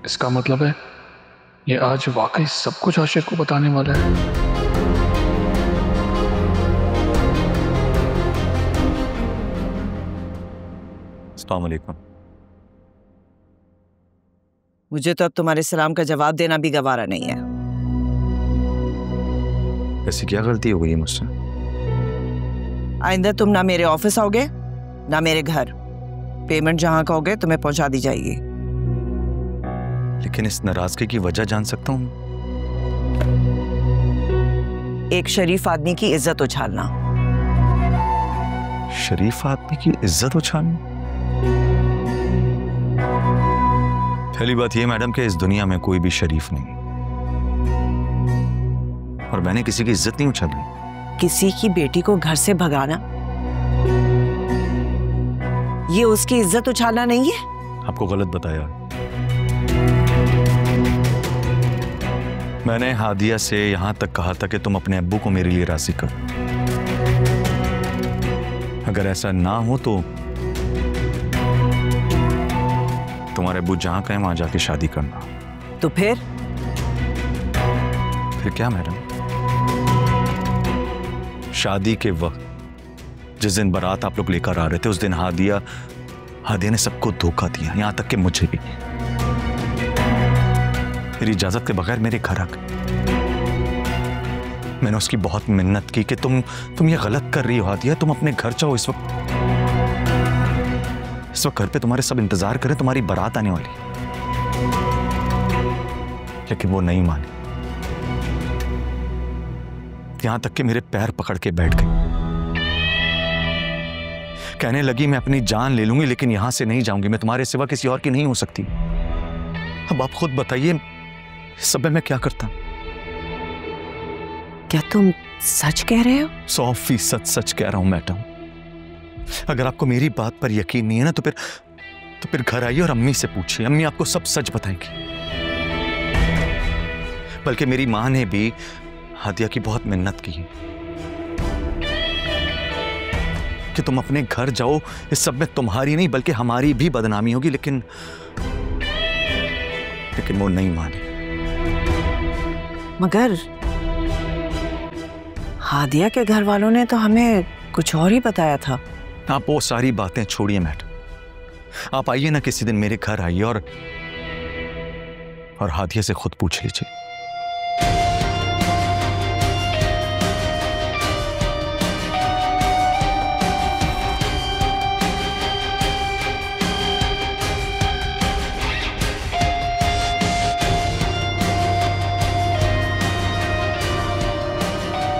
इसका मतलब है ये आज वाकई सब कुछ आशिक को बताने वाला है। अस्सलाम वालेकुम। मुझे तो अब तुम्हारे सलाम का जवाब देना भी गवारा नहीं है। ऐसी क्या गलती हो गई मुझसे? आइंदा तुम ना मेरे ऑफिस आओगे ना मेरे घर। पेमेंट जहां कहोगे तुम्हें पहुंचा दी जाएगी। लेकिन इस नाराजगी की वजह जान सकता हूँ? एक शरीफ आदमी की इज्जत उछालना। शरीफ आदमी की इज्जत उछालना? पहली बात यह मैडम कि इस दुनिया में कोई भी शरीफ नहीं, और मैंने किसी की इज्जत नहीं उछाली। किसी की बेटी को घर से भगाना ये उसकी इज्जत उछालना नहीं है? आपको गलत बताया। मैंने हादिया से यहां तक कहा था कि तुम अपने अब्बू को मेरे लिए राजी करो। अगर ऐसा ना हो तो तुम्हारे अब्बू जहां कहें वहां जाके शादी करना। तो फिर क्या मैडम? शादी के वक्त जिस दिन बारात आप लोग लेकर आ रहे थे उस दिन हादिया ने सबको धोखा दिया, यहां तक कि मुझे भी। मेरी इजाजत के बगैर मेरे घर आ गए। मैंने उसकी बहुत मिन्नत की कि तुम ये गलत कर रही हो हादिया, तुम अपने घर जाओ। इस वक्त घर पे तुम्हारे सब इंतजार करें, तुम्हारी बारात आने वाली। लेकिन वो नहीं मानी, यहां तक कि मेरे पैर पकड़ के बैठ गई। कहने लगी मैं अपनी जान ले लूंगी लेकिन यहां से नहीं जाऊंगी, मैं तुम्हारे सिवा किसी और की नहीं हो सकती। अब आप खुद बताइए इस सब में मैं क्या करता? क्या तुम सच कह रहे हो? 100% सच कह रहा हूं मैडम। अगर आपको मेरी बात पर यकीन नहीं है ना तो फिर घर आइए और अम्मी से पूछिए, अम्मी आपको सब सच बताएंगी। बल्कि मेरी मां ने भी हादिया की बहुत मिन्नत की कि तुम अपने घर जाओ, इस सब में तुम्हारी नहीं बल्कि हमारी भी बदनामी होगी। लेकिन वो नहीं मानी। मगर हादिया के घर वालों ने तो हमें कुछ और ही बताया था। आप वो सारी बातें छोड़िए मैडम, आप आइए ना किसी दिन मेरे घर आइए और हादिया से खुद पूछ लीजिए।